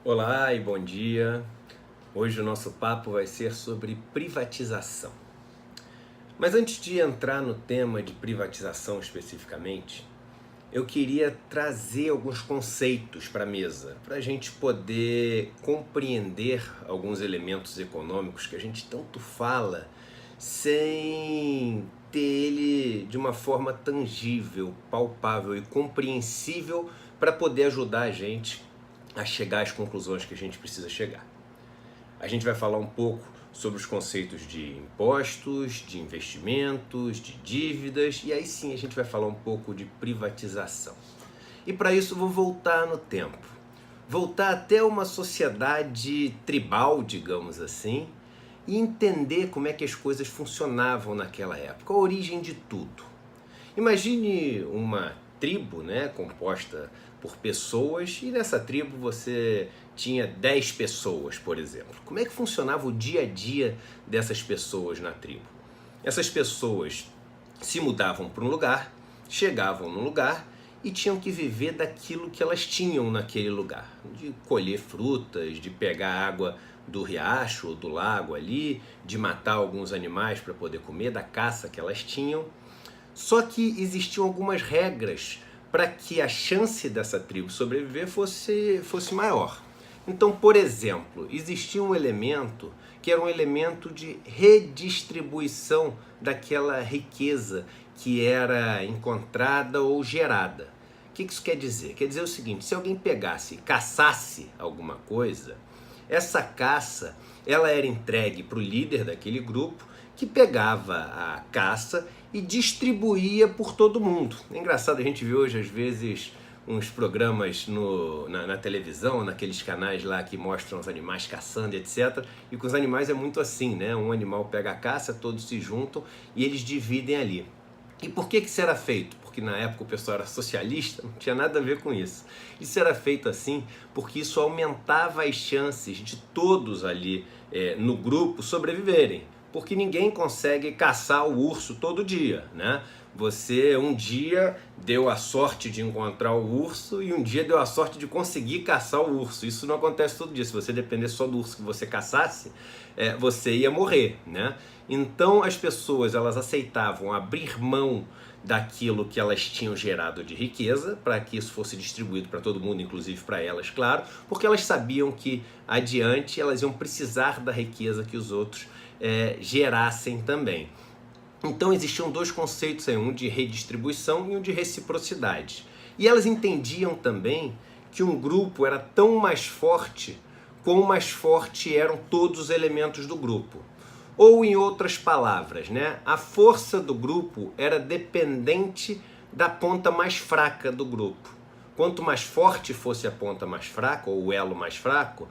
Olá e bom dia. Hoje o nosso papo vai ser sobre privatização. Mas antes de entrar no tema de privatização especificamente, eu queria trazer alguns conceitos para a mesa, para a gente poder compreender alguns elementos econômicos que a gente tanto fala, sem ter ele de uma forma tangível, palpável e compreensível para poder ajudar a gente a chegar às conclusões que a gente precisa chegar. A gente vai falar um pouco sobre os conceitos de impostos, de investimentos, de dívidas, e aí sim a gente vai falar um pouco de privatização. E para isso vou voltar no tempo, voltar até uma sociedade tribal, digamos assim, e entender como é que as coisas funcionavam naquela época, a origem de tudo. Imagine uma tribo, né, composta por pessoas, e nessa tribo você tinha 10 pessoas, por exemplo. Como é que funcionava o dia a dia dessas pessoas na tribo? Essas pessoas se mudavam para um lugar, chegavam num lugar e tinham que viver daquilo que elas tinham naquele lugar, de colher frutas, de pegar água do riacho ou do lago ali, de matar alguns animais para poder comer, da caça que elas tinham. Só que existiam algumas regras para que a chance dessa tribo sobreviver fosse maior. Então, por exemplo, existia um elemento que era um elemento de redistribuição daquela riqueza que era encontrada ou gerada. O que isso quer dizer? Quer dizer o seguinte: se alguém pegasse e caçasse alguma coisa, essa caça ela era entregue para o líder daquele grupo, que pegava a caça e distribuía por todo mundo. É engraçado, a gente vê hoje às vezes uns programas na televisão, naqueles canais lá que mostram os animais caçando, etc. E com os animais é muito assim, né? Um animal pega a caça, todos se juntam e eles dividem ali. E por que isso era feito? Porque na época o pessoal era socialista, não tinha nada a ver com isso. Isso era feito assim porque isso aumentava as chances de todos ali no grupo sobreviverem. Porque ninguém consegue caçar o urso todo dia, né? Você um dia deu a sorte de encontrar o urso e um dia deu a sorte de conseguir caçar o urso. Isso não acontece todo dia. Se você dependesse só do urso que você caçasse, você ia morrer, né? Então as pessoas elas aceitavam abrir mão daquilo que elas tinham gerado de riqueza, para que isso fosse distribuído para todo mundo, inclusive para elas, claro, porque elas sabiam que adiante elas iam precisar da riqueza que os outros gerassem também. Então existiam dois conceitos aí, um de redistribuição e um de reciprocidade. E elas entendiam também que um grupo era tão mais forte como mais forte eram todos os elementos do grupo. Ou em outras palavras, né, a força do grupo era dependente da ponta mais fraca do grupo. Quanto mais forte fosse a ponta mais fraca, ou o elo mais fraco,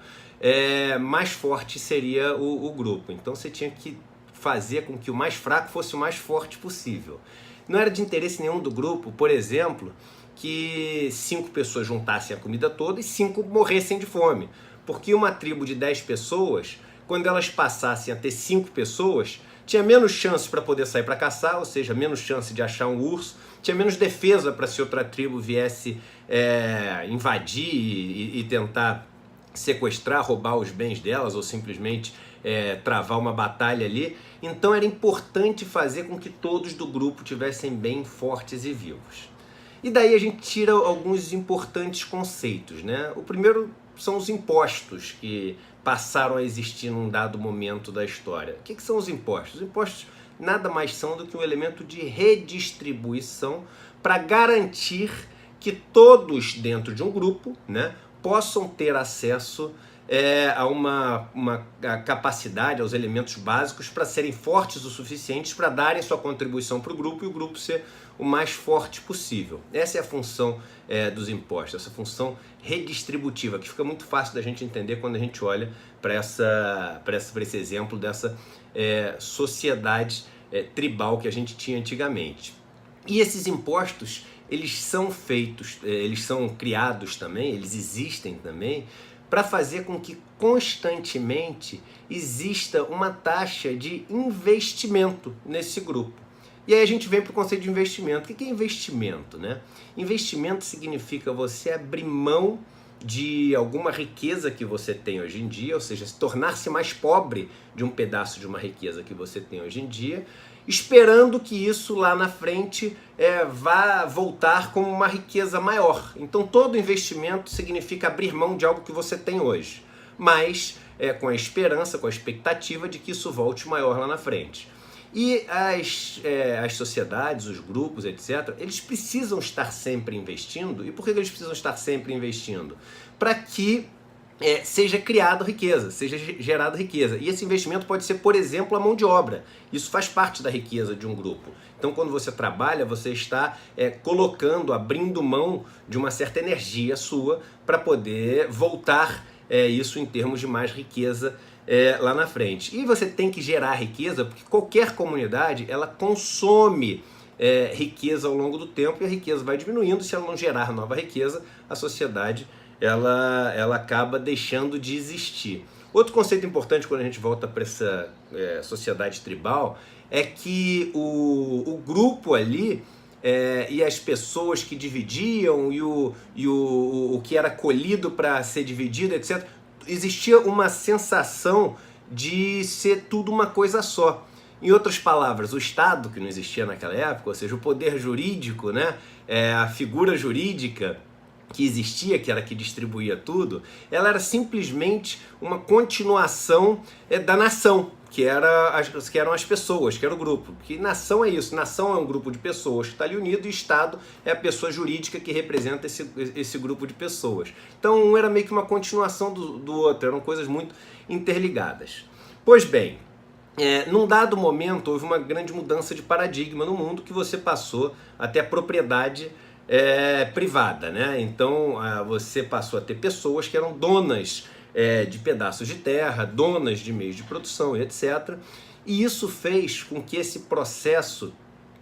mais forte seria o grupo. Então você tinha que fazer com que o mais fraco fosse o mais forte possível. Não era de interesse nenhum do grupo, por exemplo, que 5 pessoas juntassem a comida toda e 5 morressem de fome. Porque uma tribo de 10 pessoas, quando elas passassem a ter 5 pessoas, tinha menos chance para poder sair para caçar, ou seja, menos chance de achar um urso, tinha menos defesa para se outra tribo viesse invadir e tentar sequestrar, roubar os bens delas ou simplesmente travar uma batalha ali. Então era importante fazer com que todos do grupo tivessem bem fortes e vivos. E daí a gente tira alguns importantes conceitos, né? O primeiro são os impostos que passaram a existir num dado momento da história. O que são os impostos? Os impostos nada mais são do que um elemento de redistribuição para garantir que todos dentro de um grupo, né, possam ter acesso a uma capacidade, aos elementos básicos para serem fortes o suficientes para darem sua contribuição para o grupo e o grupo ser o mais forte possível. Essa é a função dos impostos, essa função redistributiva, que fica muito fácil da gente entender quando a gente olha para esse exemplo dessa sociedade tribal que a gente tinha antigamente. E esses impostos, eles são feitos, eles são criados também, eles existem também, para fazer com que constantemente exista uma taxa de investimento nesse grupo. E aí a gente vem para o conceito de investimento. O que é investimento, né? Investimento significa você abrir mão de alguma riqueza que você tem hoje em dia, ou seja, se tornar-se mais pobre de um pedaço de uma riqueza que você tem hoje em dia, esperando que isso lá na frente vá voltar como uma riqueza maior. Então todo investimento significa abrir mão de algo que você tem hoje, mas com a esperança, com a expectativa de que isso volte maior lá na frente. E as sociedades, os grupos, etc., eles precisam estar sempre investindo. E por que eles precisam estar sempre investindo? Para que seja criada riqueza, seja gerada riqueza. E esse investimento pode ser, por exemplo, a mão de obra. Isso faz parte da riqueza de um grupo. Então, quando você trabalha, você está colocando, abrindo mão de uma certa energia sua para poder voltar isso em termos de mais riqueza lá na frente. E você tem que gerar riqueza, porque qualquer comunidade, ela consome riqueza ao longo do tempo, e a riqueza vai diminuindo. Se ela não gerar nova riqueza, a sociedade ela acaba deixando de existir. Outro conceito importante quando a gente volta para essa sociedade tribal é que o grupo ali e as pessoas que dividiam e o que era colhido para ser dividido, etc., existia uma sensação de ser tudo uma coisa só. Em outras palavras, o Estado, que não existia naquela época, ou seja, o poder jurídico, né, a figura jurídica que existia, que era que distribuía tudo, ela era simplesmente uma continuação da nação, que eram as pessoas, que era o grupo. Que nação é isso, nação é um grupo de pessoas que está ali unido, e Estado é a pessoa jurídica que representa esse grupo de pessoas. Então um era meio que uma continuação do outro, eram coisas muito interligadas. Pois bem, num dado momento houve uma grande mudança de paradigma no mundo, que você passou a ter a propriedade privada, né? Então você passou a ter pessoas que eram donas de pedaços de terra, donas de meios de produção e etc. E isso fez com que esse processo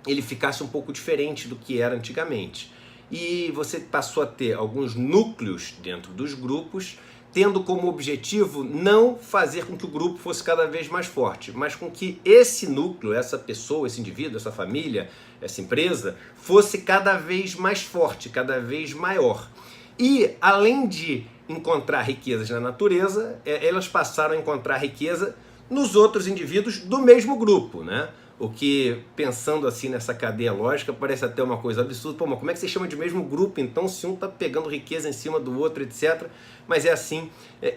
ele ficasse um pouco diferente do que era antigamente. E você passou a ter alguns núcleos dentro dos grupos, tendo como objetivo não fazer com que o grupo fosse cada vez mais forte, mas com que esse núcleo, essa pessoa, esse indivíduo, essa família, essa empresa, fosse cada vez mais forte, cada vez maior. E, além de encontrar riquezas na natureza, elas passaram a encontrar riqueza nos outros indivíduos do mesmo grupo, né? O que, pensando assim nessa cadeia lógica, parece até uma coisa absurda. Pô, mas como é que você chama de mesmo grupo, então, se um está pegando riqueza em cima do outro, etc. Mas é assim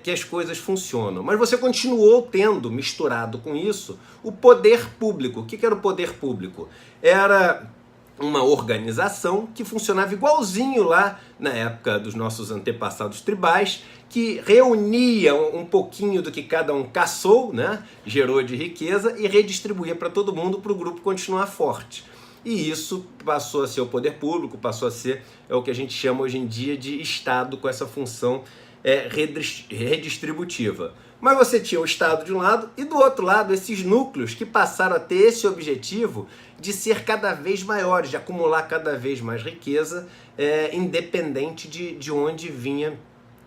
que as coisas funcionam. Mas você continuou tendo, misturado com isso, o poder público. O que era o poder público? Era uma organização que funcionava igualzinho lá na época dos nossos antepassados tribais, que reunia um pouquinho do que cada um caçou, né, gerou de riqueza, e redistribuía para todo mundo, para o grupo continuar forte. E isso passou a ser o poder público, passou a ser o que a gente chama hoje em dia de Estado, com essa função redistributiva. Mas você tinha o Estado de um lado e do outro lado esses núcleos que passaram a ter esse objetivo de ser cada vez maiores, de acumular cada vez mais riqueza, independente de onde vinha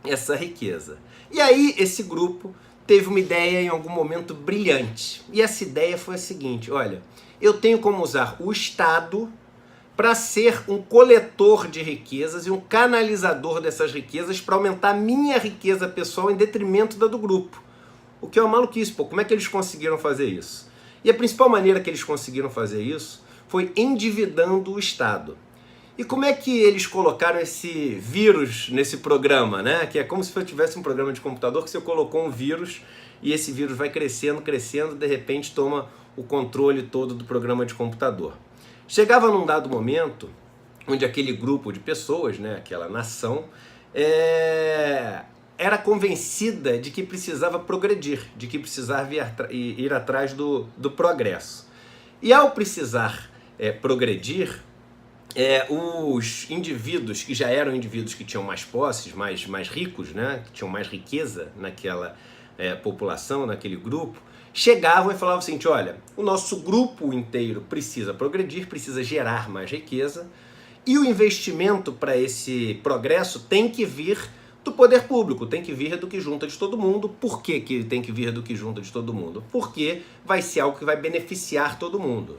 essa riqueza. E aí esse grupo teve uma ideia em algum momento brilhante. E essa ideia foi a seguinte: olha, eu tenho como usar o Estado para ser um coletor de riquezas e um canalizador dessas riquezas para aumentar a minha riqueza pessoal em detrimento da do grupo. O que é uma maluquice, pô. Como é que eles conseguiram fazer isso? E a principal maneira que eles conseguiram fazer isso foi endividando o Estado. E como é que eles colocaram esse vírus nesse programa, né? Que é como se eu tivesse um programa de computador que você colocou um vírus e esse vírus vai crescendo, crescendo, de repente toma o controle todo do programa de computador. Chegava num dado momento onde aquele grupo de pessoas, né, aquela nação, era convencida de que precisava progredir, de que precisava ir atrás do progresso. E ao precisar progredir, os indivíduos que já eram indivíduos que tinham mais posses, mais ricos, né, que tinham mais riqueza naquela população, naquele grupo, chegavam e falavam assim: olha, o nosso grupo inteiro precisa progredir, precisa gerar mais riqueza, e o investimento para esse progresso tem que vir do poder público, tem que vir do que junta de todo mundo. Por que que tem que vir do que junta de todo mundo? Porque vai ser algo que vai beneficiar todo mundo.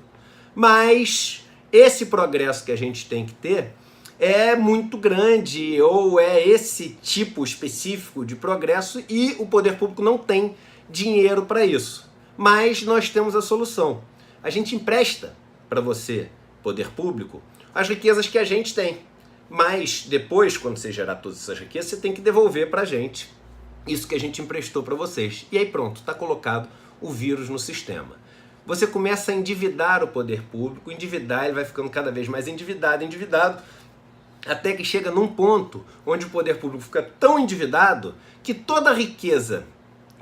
Mas esse progresso que a gente tem que ter é muito grande ou é esse tipo específico de progresso e o poder público não tem dinheiro para isso. Mas nós temos a solução. A gente empresta para você, poder público, as riquezas que a gente tem. Mas depois, quando você gerar todas essas riquezas, você tem que devolver para a gente isso que a gente emprestou para vocês. E aí pronto, está colocado o vírus no sistema. Você começa a endividar o poder público, endividar, ele vai ficando cada vez mais endividado, até que chega num ponto onde o poder público fica tão endividado que toda a riqueza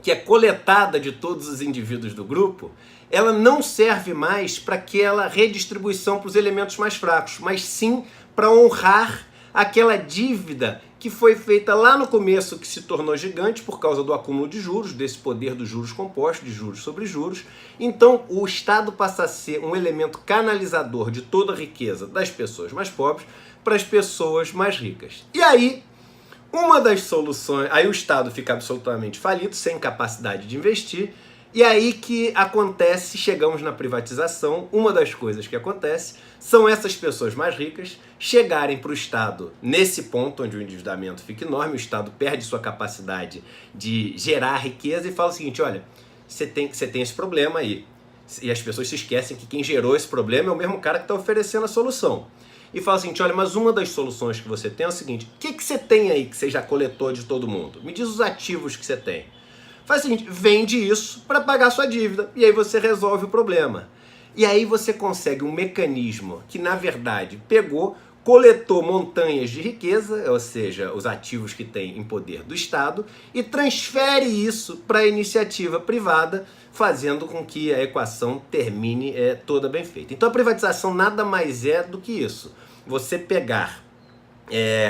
que é coletada de todos os indivíduos do grupo, ela não serve mais para aquela redistribuição para os elementos mais fracos, mas sim para honrar aquela dívida que foi feita lá no começo, que se tornou gigante por causa do acúmulo de juros, desse poder dos juros compostos, de juros sobre juros. Então o Estado passa a ser um elemento canalizador de toda a riqueza das pessoas mais pobres para as pessoas mais ricas. E aí, uma das soluções, aí o Estado fica absolutamente falido, sem capacidade de investir, e aí que acontece, chegamos na privatização, uma das coisas que acontece são essas pessoas mais ricas chegarem para o Estado nesse ponto onde o endividamento fica enorme, o Estado perde sua capacidade de gerar riqueza e fala o seguinte, olha, você tem esse problema aí. E as pessoas se esquecem que quem gerou esse problema é o mesmo cara que está oferecendo a solução. E fala o seguinte, olha, mas uma das soluções que você tem é o seguinte, o que você tem aí que você já coletou de todo mundo? Me diz os ativos que você tem. Faz o seguinte, vende isso para pagar sua dívida e aí você resolve o problema. E aí você consegue um mecanismo que, na verdade, coletou montanhas de riqueza, ou seja, os ativos que tem em poder do Estado, e transfere isso para a iniciativa privada, fazendo com que a equação termine toda bem feita. Então a privatização nada mais é do que isso. Você pegar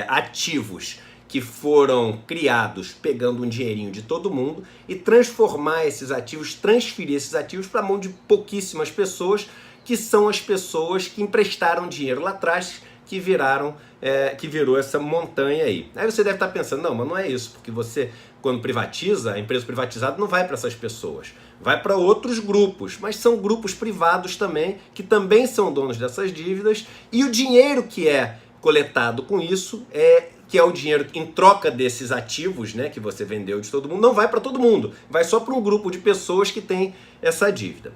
ativos que foram criados pegando um dinheirinho de todo mundo e transformar esses ativos, transferir esses ativos para a mão de pouquíssimas pessoas, que são as pessoas que emprestaram dinheiro lá atrás, que virou essa montanha aí. Aí você deve estar pensando, não, mas não é isso, porque você, quando privatiza, a empresa privatizada não vai para essas pessoas, vai para outros grupos, mas são grupos privados também, que também são donos dessas dívidas, e o dinheiro que é coletado com isso que é o dinheiro em troca desses ativos, né, que você vendeu de todo mundo, não vai para todo mundo, vai só para um grupo de pessoas que tem essa dívida.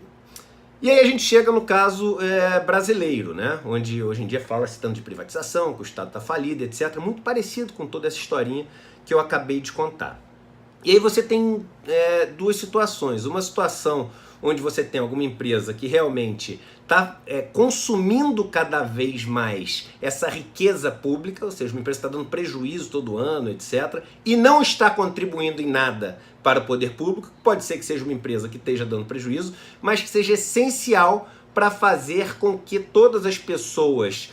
E aí a gente chega no caso brasileiro, né, onde hoje em dia fala-se tanto de privatização, que o Estado está falido, etc. Muito parecido com toda essa historinha que eu acabei de contar. E aí você tem duas situações. Uma situação onde você tem alguma empresa que realmente está consumindo cada vez mais essa riqueza pública, ou seja, uma empresa está dando prejuízo todo ano, etc., e não está contribuindo em nada para o poder público. Pode ser que seja uma empresa que esteja dando prejuízo, mas que seja essencial para fazer com que todas as pessoas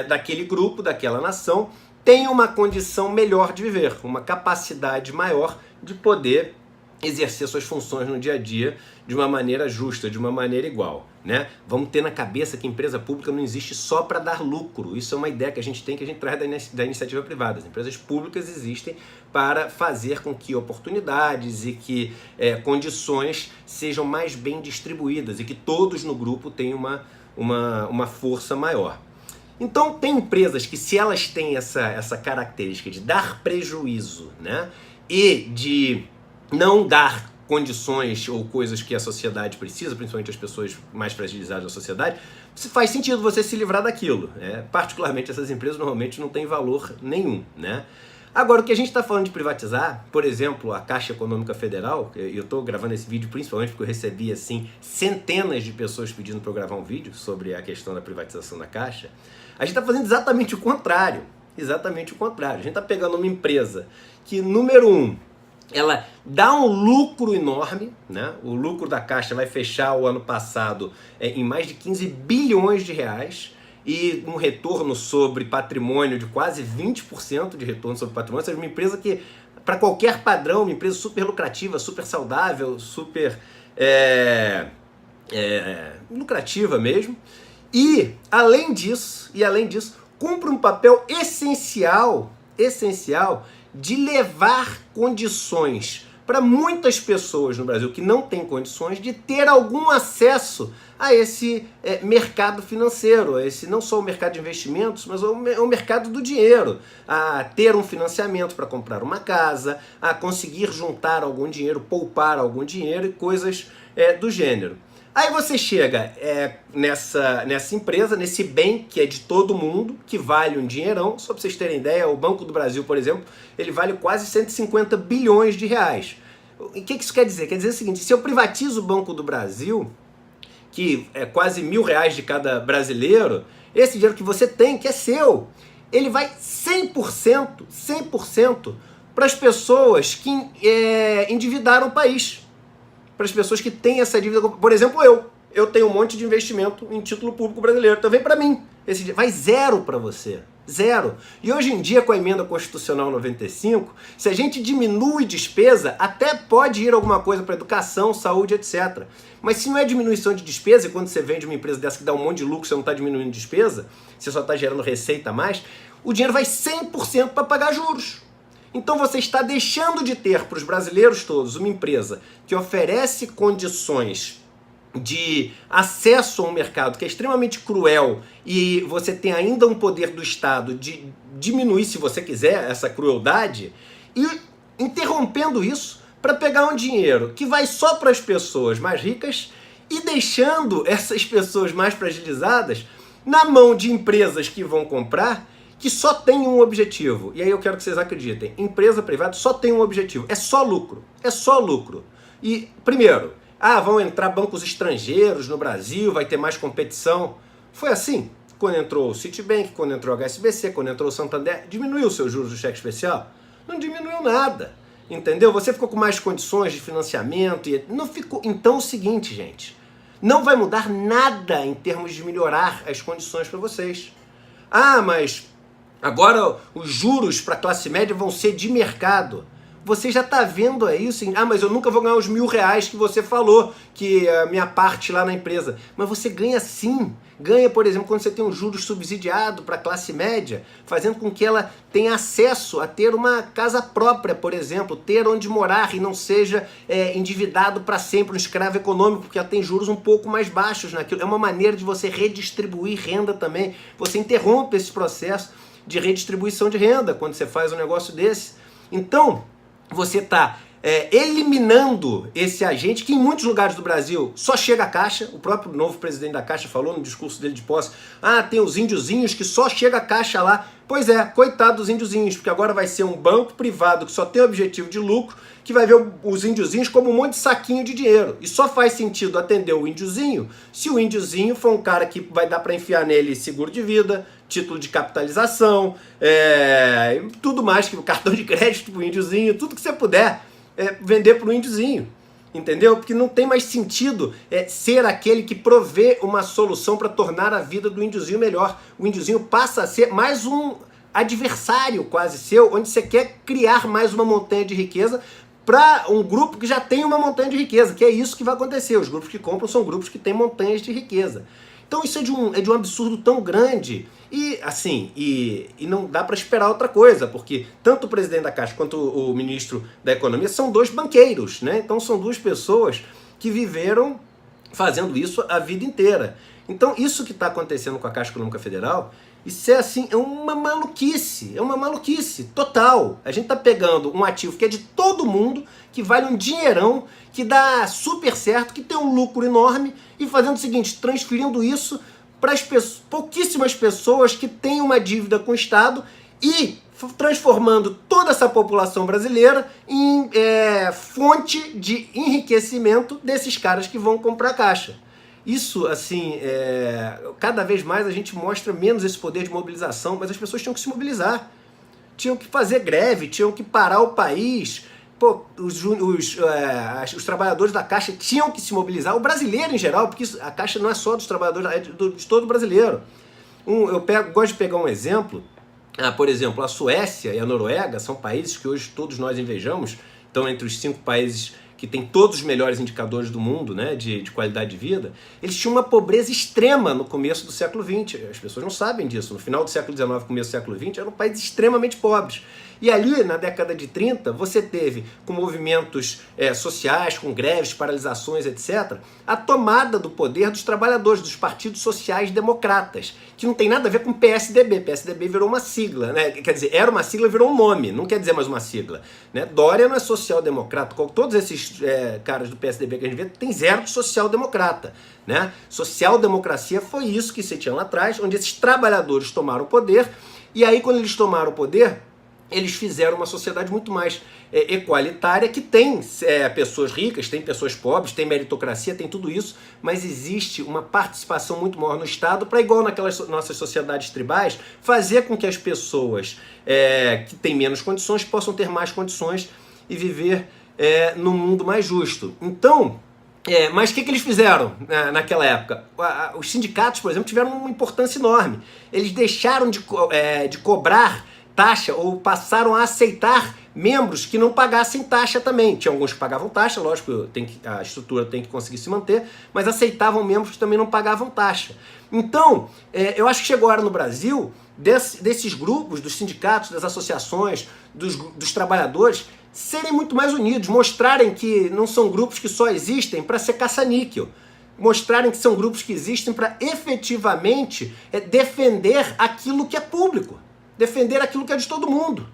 daquele grupo, daquela nação, tenham uma condição melhor de viver, uma capacidade maior de poder exercer suas funções no dia a dia de uma maneira justa, de uma maneira igual, né? Vamos ter na cabeça que empresa pública não existe só para dar lucro. Isso é uma ideia que a gente tem, que a gente traz da iniciativa privada. As empresas públicas existem para fazer com que oportunidades e que condições sejam mais bem distribuídas e que todos no grupo tenham uma força maior. Então tem empresas que, se elas têm essa característica de dar prejuízo, né, e de não dar condições ou coisas que a sociedade precisa, principalmente as pessoas mais fragilizadas da sociedade, faz sentido você se livrar daquilo. Particularmente essas empresas normalmente não têm valor nenhum, né? Agora, o que a gente está falando de privatizar, por exemplo, a Caixa Econômica Federal, eu estou gravando esse vídeo principalmente porque eu recebi assim, centenas de pessoas pedindo para eu gravar um vídeo sobre a questão da privatização da Caixa, a gente está fazendo exatamente o contrário. Exatamente o contrário. A gente está pegando uma empresa que, número um, ela dá um lucro enorme, né? O lucro da Caixa vai fechar o ano passado em mais de 15 bilhões de reais e um retorno sobre patrimônio de quase 20% de retorno sobre patrimônio. Ou seja, uma empresa que, para qualquer padrão, uma empresa super lucrativa, super saudável, super lucrativa mesmo. E, além disso, cumpre um papel essencial de levar condições para muitas pessoas no Brasil que não têm condições de ter algum acesso a esse mercado financeiro, a esse não só o mercado de investimentos, mas o mercado do dinheiro, a ter um financiamento para comprar uma casa, a conseguir juntar algum dinheiro, poupar algum dinheiro e coisas do gênero. Aí você chega nessa empresa, nesse bem que é de todo mundo, que vale um dinheirão. Só para vocês terem ideia, o Banco do Brasil, por exemplo, ele vale quase 150 bilhões de reais. O que isso quer dizer? Quer dizer o seguinte, se eu privatizo o Banco do Brasil, que é quase R$1.000 de cada brasileiro, esse dinheiro que você tem, que é seu, ele vai 100% para as pessoas que endividaram o país. Para as pessoas que têm essa dívida. Por exemplo, eu tenho um monte de investimento em título público brasileiro, então vem para mim. Esse vai zero para você. Zero. E hoje em dia, com a emenda constitucional 95, se a gente diminui despesa, até pode ir alguma coisa para educação, saúde, etc. Mas se não é diminuição de despesa, e quando você vende uma empresa dessa que dá um monte de lucro, você não está diminuindo despesa, você só está gerando receita a mais, o dinheiro vai 100% para pagar juros. Então você está deixando de ter para os brasileiros todos uma empresa que oferece condições de acesso a um mercado que é extremamente cruel e você tem ainda um poder do Estado de diminuir, se você quiser, essa crueldade e interrompendo isso para pegar um dinheiro que vai só para as pessoas mais ricas e deixando essas pessoas mais fragilizadas na mão de empresas que vão comprar, que só tem um objetivo. E aí eu quero que vocês acreditem, empresa privada só tem um objetivo, é só lucro. É só lucro. E, primeiro, vão entrar bancos estrangeiros no Brasil, vai ter mais competição. Foi assim quando entrou o Citibank, quando entrou o HSBC, quando entrou o Santander. Diminuiu os seus juros do cheque especial? Não diminuiu nada. Entendeu? Você ficou com mais condições de financiamento e não ficou. Então é o seguinte, gente, não vai mudar nada em termos de melhorar as condições para vocês. Mas agora os juros para a classe média vão ser de mercado. Você já está vendo aí assim, mas eu nunca vou ganhar os R$1.000 que você falou, que é a minha parte lá na empresa. Mas você ganha sim. Ganha, por exemplo, quando você tem um juros subsidiado para a classe média, fazendo com que ela tenha acesso a ter uma casa própria, por exemplo, ter onde morar e não seja endividado para sempre, um escravo econômico, porque ela tem juros um pouco mais baixos naquilo. É uma maneira de você redistribuir renda também. Você interrompe esse processo de redistribuição de renda quando você faz um negócio desse. Então, você está eliminando esse agente que em muitos lugares do Brasil só chega a Caixa. O próprio novo presidente da Caixa falou no discurso dele de posse, tem os índiozinhos que só chega a Caixa lá. Pois é, coitado dos índiozinhos, porque agora vai ser um banco privado que só tem objetivo de lucro, que vai ver os índiozinhos como um monte de saquinho de dinheiro. E só faz sentido atender o índiozinho se o índiozinho for um cara que vai dar para enfiar nele seguro de vida, título de capitalização, tudo mais, que o cartão de crédito pro índiozinho, tudo que você puder vender pro índiozinho. Entendeu? Porque não tem mais sentido ser aquele que provê uma solução para tornar a vida do índiozinho melhor. O índiozinho passa a ser mais um adversário quase seu, onde você quer criar mais uma montanha de riqueza para um grupo que já tem uma montanha de riqueza, que é isso que vai acontecer. Os grupos que compram são grupos que têm montanhas de riqueza. Então isso é de um absurdo tão grande e assim, e não dá para esperar outra coisa, porque tanto o presidente da Caixa quanto o ministro da Economia são dois banqueiros, né? Então são duas pessoas que viveram fazendo isso a vida inteira. Então isso que está acontecendo com a Caixa Econômica Federal, isso é assim, é uma maluquice total. A gente está pegando um ativo que é de todo mundo, que vale um dinheirão, que dá super certo, que tem um lucro enorme, e fazendo o seguinte, transferindo isso para as pouquíssimas pessoas que têm uma dívida com o Estado e transformando toda essa população brasileira em fonte de enriquecimento desses caras que vão comprar a Caixa. Isso, assim, cada vez mais a gente mostra menos esse poder de mobilização, mas as pessoas tinham que se mobilizar, tinham que fazer greve, tinham que parar o país. Os trabalhadores da Caixa tinham que se mobilizar, o brasileiro em geral, porque a Caixa não é só dos trabalhadores, é de todo brasileiro. Gosto de pegar um exemplo, por exemplo, a Suécia e a Noruega são países que hoje todos nós invejamos, estão entre os 5 países que tem todos os melhores indicadores do mundo, né, de qualidade de vida, eles tinham uma pobreza extrema no começo do século XX. As pessoas não sabem disso. No final do século XIX, começo do século XX, eram países extremamente pobres. E ali, na década de 30, você teve, com movimentos sociais, com greves, paralisações, etc., a tomada do poder dos trabalhadores, dos partidos sociais democratas, que não tem nada a ver com PSDB. PSDB virou uma sigla, né? Quer dizer, era uma sigla, virou um nome, não quer dizer mais uma sigla. Né? Dória não é social-democrata. Todos esses caras do PSDB que a gente vê tem zero de social-democrata. Né? Social-democracia foi isso que você tinha lá atrás, onde esses trabalhadores tomaram o poder, e aí quando eles tomaram o poder, eles fizeram uma sociedade muito mais equalitária, que tem pessoas ricas, tem pessoas pobres, tem meritocracia, tem tudo isso, mas existe uma participação muito maior no Estado para, igual naquelas nossas sociedades tribais, fazer com que as pessoas que têm menos condições possam ter mais condições e viver num mundo mais justo. Então, mas o que eles fizeram naquela época? Os sindicatos, por exemplo, tiveram uma importância enorme. Eles deixaram de cobrar taxa, ou passaram a aceitar membros que não pagassem taxa também. Tinha alguns que pagavam taxa, lógico, a estrutura tem que conseguir se manter, mas aceitavam membros que também não pagavam taxa. Então, eu acho que chegou a hora no Brasil desses grupos, dos sindicatos, das associações, dos trabalhadores, serem muito mais unidos, mostrarem que não são grupos que só existem para ser caça-níquel, mostrarem que são grupos que existem para efetivamente defender aquilo que é público, defender aquilo que é de todo mundo.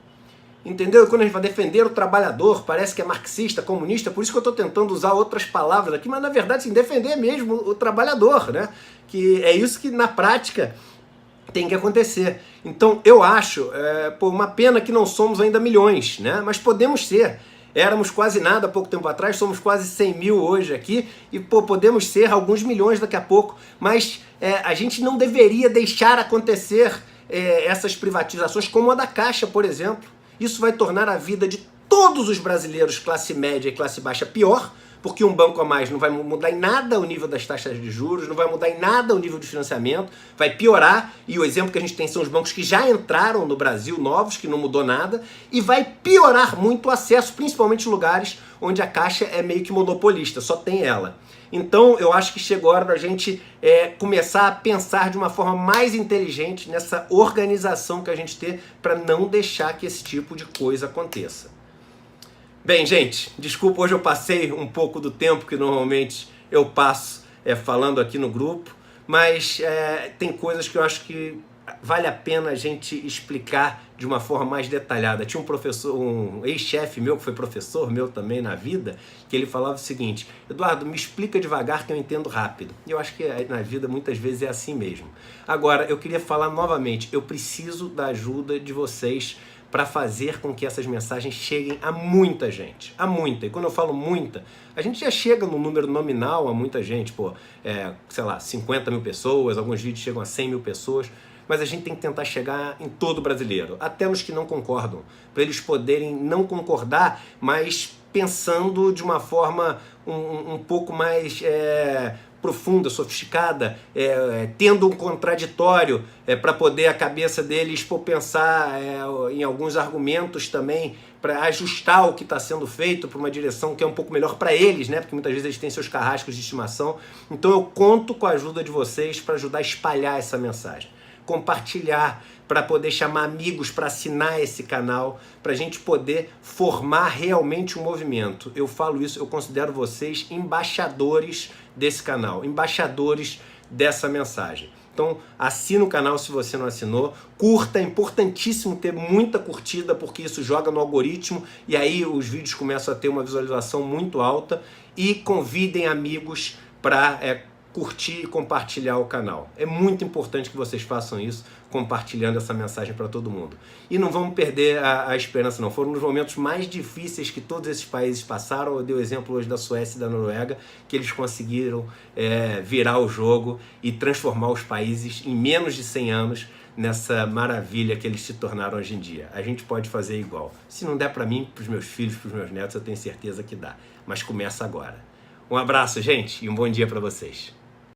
Entendeu? E quando a gente vai defender o trabalhador, parece que é marxista, comunista, por isso que eu estou tentando usar outras palavras aqui, mas na verdade, sim, defender mesmo o trabalhador, né? Que é isso que na prática tem que acontecer. Então eu acho, uma pena que não somos ainda milhões, né? Mas podemos ser. Éramos quase nada há pouco tempo atrás, somos quase 100 mil hoje aqui, e podemos ser alguns milhões daqui a pouco, mas a gente não deveria deixar acontecer essas privatizações, como a da Caixa, por exemplo. Isso vai tornar a vida de todos os brasileiros, classe média e classe baixa, pior, porque um banco a mais não vai mudar em nada o nível das taxas de juros, não vai mudar em nada o nível de financiamento, vai piorar, e o exemplo que a gente tem são os bancos que já entraram no Brasil, novos, que não mudou nada, e vai piorar muito o acesso, principalmente em lugares onde a Caixa é meio que monopolista, só tem ela. Então eu acho que chegou a hora da gente começar a pensar de uma forma mais inteligente nessa organização que a gente tem para não deixar que esse tipo de coisa aconteça. Bem, gente, desculpa, hoje eu passei um pouco do tempo que normalmente eu passo falando aqui no grupo, mas tem coisas que eu acho que vale a pena a gente explicar de uma forma mais detalhada. Tinha um professor, um ex-chefe meu, que foi professor meu também na vida, que ele falava o seguinte: Eduardo, me explica devagar que eu entendo rápido. E eu acho que na vida muitas vezes é assim mesmo. Agora, eu queria falar novamente, eu preciso da ajuda de vocês para fazer com que essas mensagens cheguem a muita gente, a muita. E quando eu falo muita, a gente já chega no número nominal a muita gente, sei lá, 50 mil pessoas, alguns vídeos chegam a 100 mil pessoas, mas a gente tem que tentar chegar em todo brasileiro, até nos que não concordam, para eles poderem não concordar, mas pensando de uma forma um pouco mais profunda, sofisticada, tendo um contraditório para poder a cabeça deles pensar em alguns argumentos também, para ajustar o que está sendo feito para uma direção que é um pouco melhor para eles, né? Porque muitas vezes eles têm seus carrascos de estimação. Então eu conto com a ajuda de vocês para ajudar a espalhar essa mensagem, compartilhar, para poder chamar amigos para assinar esse canal, para a gente poder formar realmente um movimento. Eu falo isso, eu considero vocês embaixadores desse canal, embaixadores dessa mensagem. Então assina o canal se você não assinou, curta, é importantíssimo ter muita curtida, porque isso joga no algoritmo e aí os vídeos começam a ter uma visualização muito alta, e convidem amigos para curtir e compartilhar o canal. É muito importante que vocês façam isso, compartilhando essa mensagem para todo mundo. E não vamos perder a esperança não. Foram os momentos mais difíceis que todos esses países passaram. Eu dei o exemplo hoje da Suécia e da Noruega, que eles conseguiram virar o jogo e transformar os países em menos de 100 anos nessa maravilha que eles se tornaram hoje em dia. A gente pode fazer igual. Se não der para mim, para os meus filhos, para os meus netos, eu tenho certeza que dá. Mas começa agora. Um abraço, gente, e um bom dia para vocês.